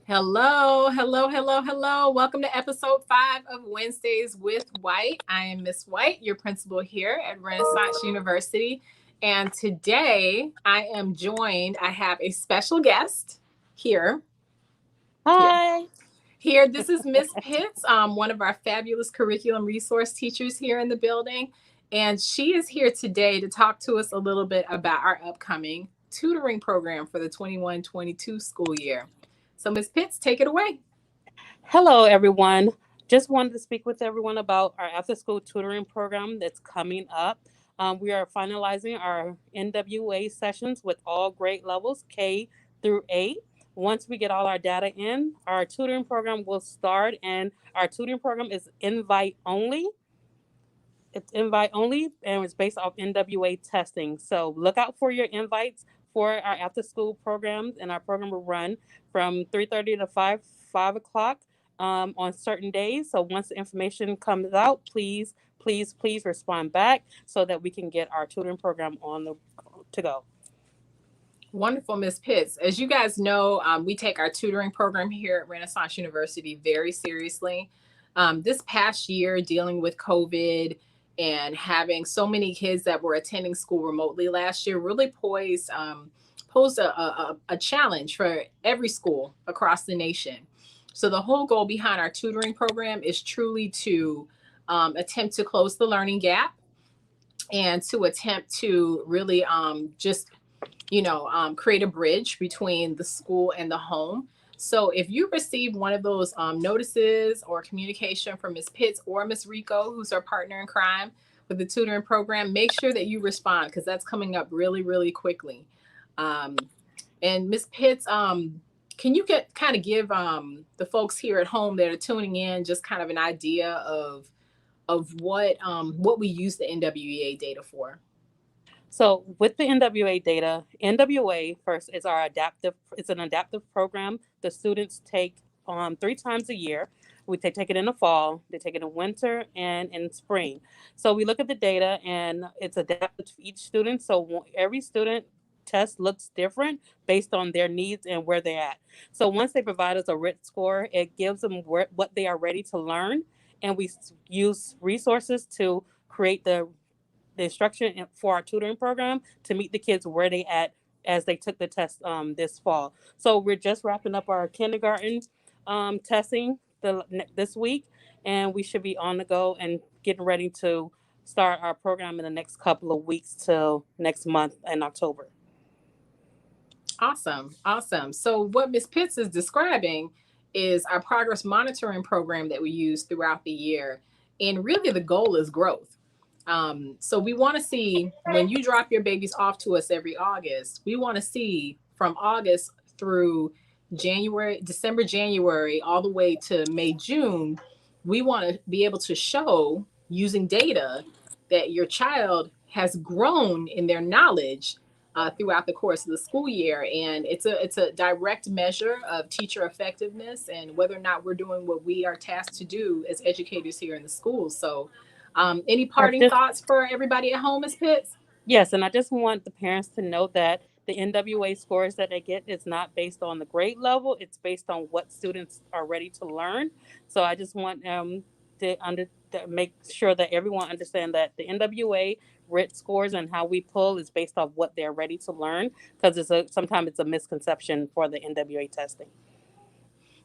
Hello, hello, hello, hello. Welcome to episode 5 of Wednesdays with White. I am Miss White, your principal here at Renaissance University. And today I have a special guest here. Hi. Here, this is Miss Pitts, one of our fabulous curriculum resource teachers here in the building. And she is here today to talk to us a little bit about our upcoming tutoring program for the 21-22 school year. So, Ms. Pitts, take it away. Hello, everyone. Just wanted to speak with everyone about our after-school tutoring program that's coming up. We are finalizing our NWA sessions with all grade levels, K through 8. Once we get all our data in, our tutoring program will start, and our tutoring program is invite only. It's invite only, and it's based off NWA testing. So look out for your invites for our after-school programs, and our program will run from 3:30 to 5 o'clock on certain days. So once the information comes out, please respond back so that we can get our tutoring program to go. Wonderful, Ms. Pitts. As you guys know, we take our tutoring program here at Renaissance University very seriously. This past year, dealing with COVID and having so many kids that were attending school remotely last year really posed a challenge for every school across the nation. So the whole goal behind our tutoring program is truly to attempt to close the learning gap and to attempt to really create a bridge between the school and the home. So if you receive one of those notices or communication from Ms. Pitts or Ms. Rico, who's our partner in crime with the tutoring program, make sure that you respond because that's coming up really, really quickly. And Ms. Pitts, can you give the folks here at home that are tuning in just kind of an idea of what we use the NWEA data for? So with the NWA data, NWA first is it's an adaptive program the students take 3 times a year. They take it in the fall, they take it in winter, and in spring. So we look at the data, and it's adapted to each student. So every student test looks different based on their needs and where they're at. So once they provide us a RIT score, it gives them what they are ready to learn, and we use resources to create the instruction for our tutoring program to meet the kids where they at as they took the test this fall. So we're just wrapping up our kindergarten testing this week, and we should be on the go and getting ready to start our program in the next couple of weeks till next month in October. Awesome. So what Ms. Pitts is describing is our progress monitoring program that we use throughout the year. And really the goal is growth. So we want to see when you drop your babies off to us every August, we want to see from August through December, January, all the way to May, June, we want to be able to show using data that your child has grown in their knowledge throughout the course of the school year. And it's a direct measure of teacher effectiveness and whether or not we're doing what we are tasked to do as educators here in the schools. So any parting thoughts for everybody at home, Ms. Pitts? Yes, and I just want the parents to know that the NWA scores that they get is not based on the grade level. It's based on what students are ready to learn. So I just want to make sure that everyone understand that the NWA RIT scores and how we pull is based off what they're ready to learn, because sometimes it's a misconception for the NWA testing.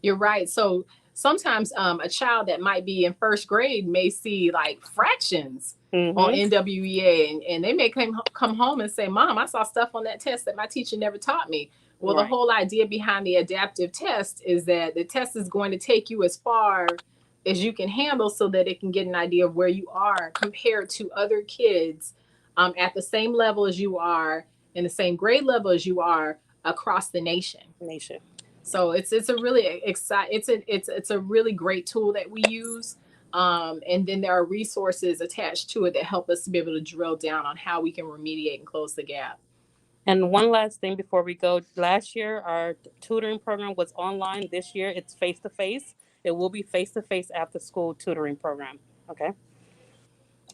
You're right. So sometimes a child that might be in first grade may see like fractions on NWEA, and they may come home and say, Mom, I saw stuff on that test that my teacher never taught me. Well, the whole idea behind the adaptive test is that the test is going to take you as far as you can handle so that it can get an idea of where you are compared to other kids at the same level as you are, in the same grade level as you are across the nation. So it's a really it's a really great tool that we use. And then there are resources attached to it that help us to be able to drill down on how we can remediate and close the gap. And one last thing before we go. Last year, our tutoring program was online. This year, it's face-to-face. It will be face-to-face after school tutoring program. Okay?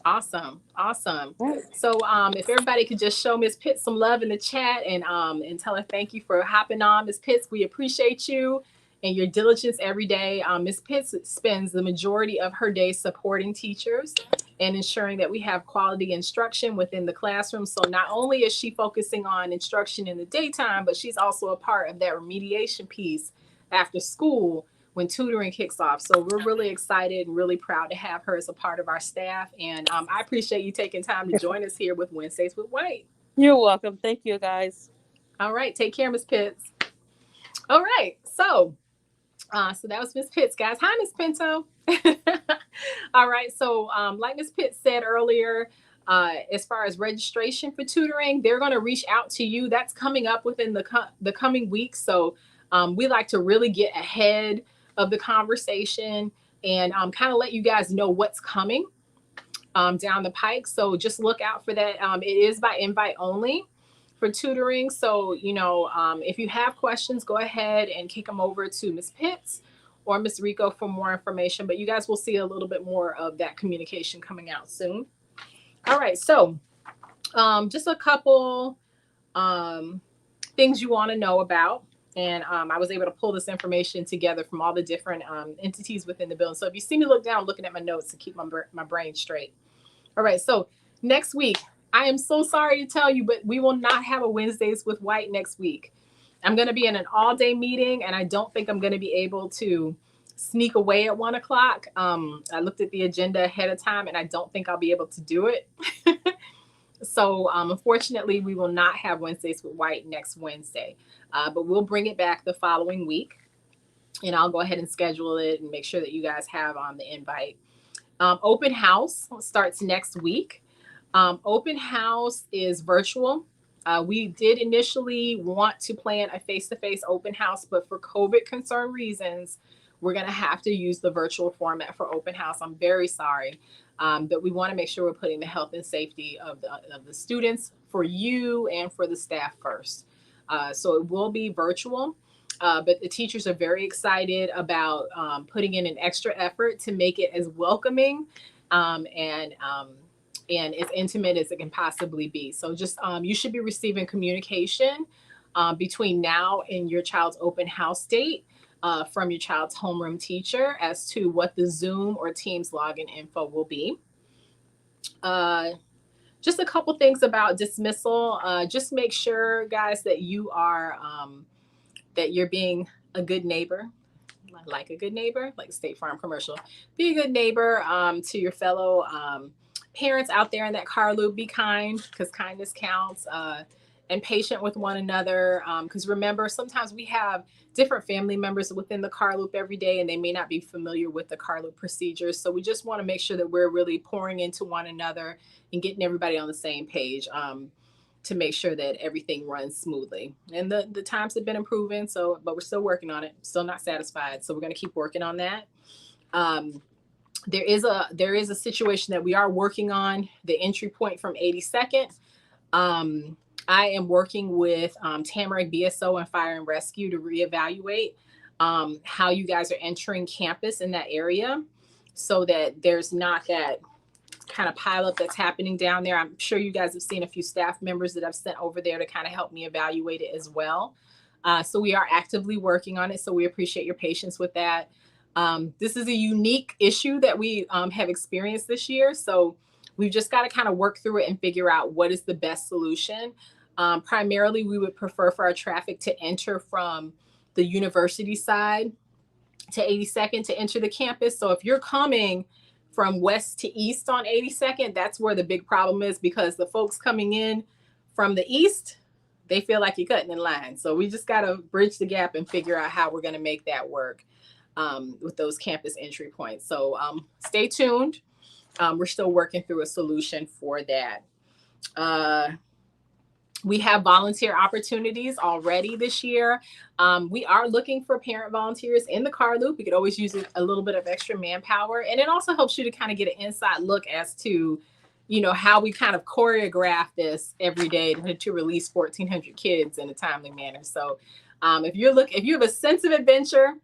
Awesome. Awesome. Right. So if everybody could just show Miss Pitts some love in the chat and tell her thank you for hopping on. Miss Pitts, we appreciate you and your diligence every day. Miss Pitts spends the majority of her day supporting teachers and ensuring that we have quality instruction within the classroom. So not only is she focusing on instruction in the daytime, but she's also a part of that remediation piece after school when tutoring kicks off. So we're really excited and really proud to have her as a part of our staff. And I appreciate you taking time to join us here with Wednesdays with White. You're welcome. Thank you, guys. All right. Take care, Miss Pitts. All right. So that was Miss Pitts, guys. Hi, Miss Pinto. All right. So like Miss Pitts said earlier, as far as registration for tutoring, they're going to reach out to you. That's coming up within the coming weeks. So we like to really get ahead of the conversation and kind of let you guys know what's coming down the pike. So just look out for that. It is by invite only for tutoring. So, if you have questions, go ahead and kick them over to Miss Pitts or Miss Rico for more information. But you guys will see a little bit more of that communication coming out soon. All right. So just a couple things you want to know about. And I was able to pull this information together from all the different entities within the building. So if you see me look down, looking at my notes to keep my brain straight. All right. So next week, I am so sorry to tell you, but we will not have a Wednesdays with White next week. I'm going to be in an all-day meeting, and I don't think I'm going to be able to sneak away at 1 o'clock. I looked at the agenda ahead of time, and I don't think I'll be able to do it. So unfortunately, we will not have Wednesdays with White next Wednesday, but we'll bring it back the following week, and I'll go ahead and schedule it and make sure that you guys have on the invite. Open house starts next week. Open house is virtual. We did initially want to plan a face-to-face open house, but for COVID concern reasons, we're going to have to use the virtual format for open house. I'm very sorry, but we want to make sure we're putting the health and safety of the students for you and for the staff first. So it will be virtual, but the teachers are very excited about putting in an extra effort to make it as welcoming and as intimate as it can possibly be. So just you should be receiving communication between now and your child's open house date from your child's homeroom teacher as to what the Zoom or Teams login info will be. Just a couple things about dismissal. Just make sure, guys, that you're being a good neighbor. Like a good neighbor, like a State Farm commercial. Be a good neighbor to your fellow parents out there in that car loop. Be kind, because kindness counts, and patient with one another. Because remember, sometimes we have different family members within the car loop every day, and they may not be familiar with the car loop procedures. So we just want to make sure that we're really pouring into one another and getting everybody on the same page to make sure that everything runs smoothly. And the times have been improving, but we're still working on it. Still not satisfied. So we're going to keep working on that. There is a situation that we are working on, the entry point from 82nd. I am working with Tamarack BSO and Fire and Rescue to reevaluate how you guys are entering campus in that area so that there's not that kind of pileup that's happening down there. I'm sure you guys have seen a few staff members that I've sent over there to kind of help me evaluate it as well. So we are actively working on it. So we appreciate your patience with that. This is a unique issue that we have experienced this year. So we've just got to kind of work through it and figure out what is the best solution. Primarily, we would prefer for our traffic to enter from the university side to 82nd to enter the campus. So if you're coming from west to east on 82nd, that's where the big problem is, because the folks coming in from the east, they feel like you're cutting in line. So we just got to bridge the gap and figure out how we're going to make that work with those campus entry points. So stay tuned. We're still working through a solution for that. We have volunteer opportunities already this year. We are looking for parent volunteers in the car loop. We could always use a little bit of extra manpower. And it also helps you to kind of get an inside look as to, how we kind of choreograph this every day to release 1,400 kids in a timely manner. So if you have a sense of adventure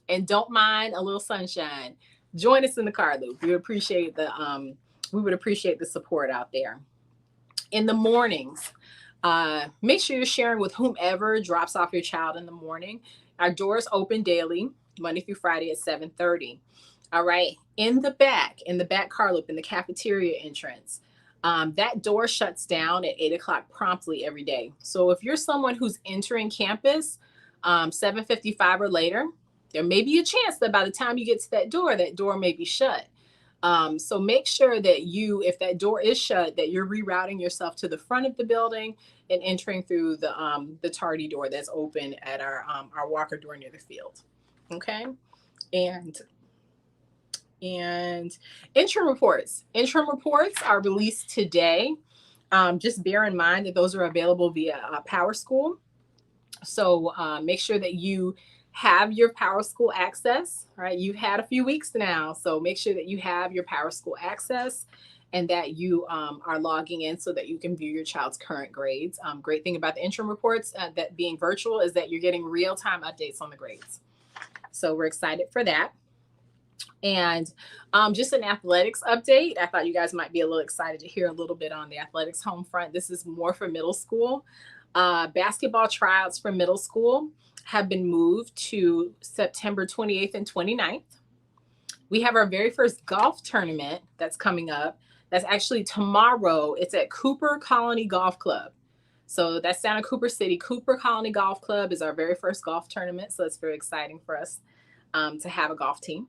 and don't mind a little sunshine, join us in the car loop. We appreciate the We would appreciate the support out there. In the mornings, make sure you're sharing with whomever drops off your child in the morning. Our doors open daily, Monday through Friday at 7:30. All right. In the back car loop, in the cafeteria entrance, that door shuts down at 8 o'clock promptly every day. So if you're someone who's entering campus 7:55 or later, there may be a chance that by the time you get to that door may be shut. So make sure that if that door is shut, that you're rerouting yourself to the front of the building and entering through the tardy door that's open at our walker door near the field. Okay, and and interim reports. Interim reports are released today. Just bear in mind that those are available via Power School. So make sure that you have your Power School access, right? You've had a few weeks now, so make sure that you have your Power School access and that you are logging in so that you can view your child's current grades. Great thing about the interim reports that being virtual is that you're getting real-time updates on the grades. So we're excited for that. And just an athletics update. I thought you guys might be a little excited to hear a little bit on the athletics home front. This is more for middle school. Basketball tryouts for middle school have been moved to September 28th and 29th. We have our very first golf tournament that's coming up. That's actually tomorrow. It's at Cooper Colony Golf Club. So that's down in Cooper City. Cooper Colony Golf Club is our very first golf tournament. So it's very exciting for us to have a golf team.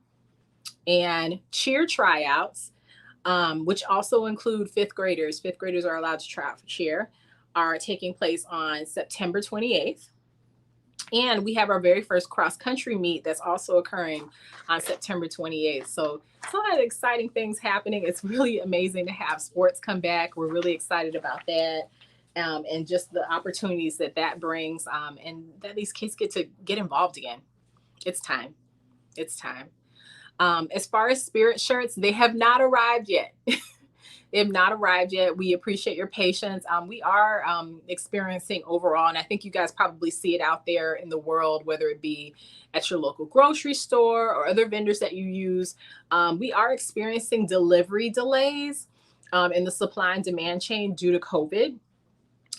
And cheer tryouts, which also include fifth graders. Fifth graders are allowed to try out for cheer, are taking place on September 28th. And we have our very first cross country meet that's also occurring on September 28th. So it's a lot of exciting things happening. It's really amazing to have sports come back. We're really excited about that. And just the opportunities that brings, and that these kids get to get involved again. It's time. It's time. As far as spirit shirts, they have not arrived yet. They have not arrived yet. We appreciate your patience. We are experiencing overall, and I think you guys probably see it out there in the world, whether it be at your local grocery store or other vendors that you use. We are experiencing delivery delays in the supply and demand chain due to COVID.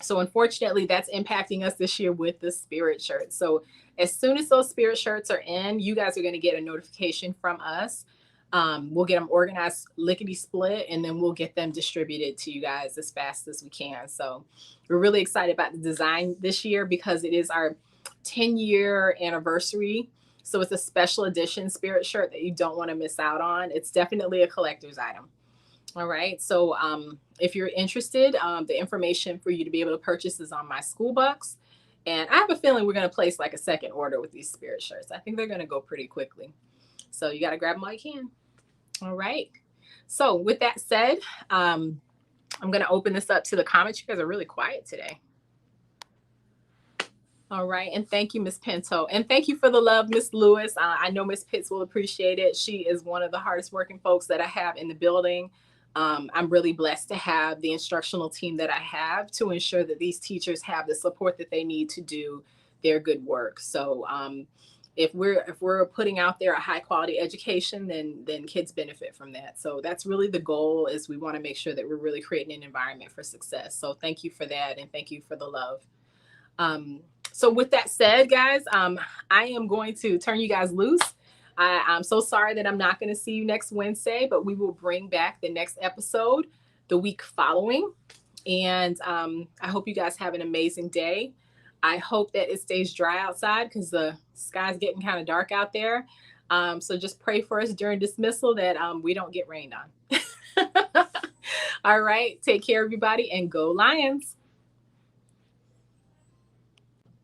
So unfortunately, that's impacting us this year with the spirit shirts. So as soon as those spirit shirts are in, you guys are going to get a notification from us. We'll get them organized lickety split, and then we'll get them distributed to you guys as fast as we can. So we're really excited about the design this year because it is our 10-year anniversary. So it's a special edition spirit shirt that you don't want to miss out on. It's definitely a collector's item. All right. So if you're interested, the information for you to be able to purchase is on my school bucks. And I have a feeling we're going to place like a second order with these spirit shirts. I think they're going to go pretty quickly. So you got to grab them while you can. All right. So with that said, I'm going to open this up to the comments. You guys are really quiet today. All right. And thank you, Miss Pinto. And thank you for the love, Miss Lewis. I know Miss Pitts will appreciate it. She is one of the hardest working folks that I have in the building. I'm really blessed to have the instructional team that I have to ensure that these teachers have the support that they need to do their good work. So if we're putting out there a high quality education, then kids benefit from that. So that's really the goal, is we want to make sure that we're really creating an environment for success. So thank you for that, and thank you for the love. So with that said, guys, I am going to turn you guys loose. I'm so sorry that I'm not going to see you next Wednesday, but we will bring back the next episode the week following. And I hope you guys have an amazing day. I hope that it stays dry outside because the sky's getting kind of dark out there. So just pray for us during dismissal that we don't get rained on. All right. Take care, everybody, and go Lions.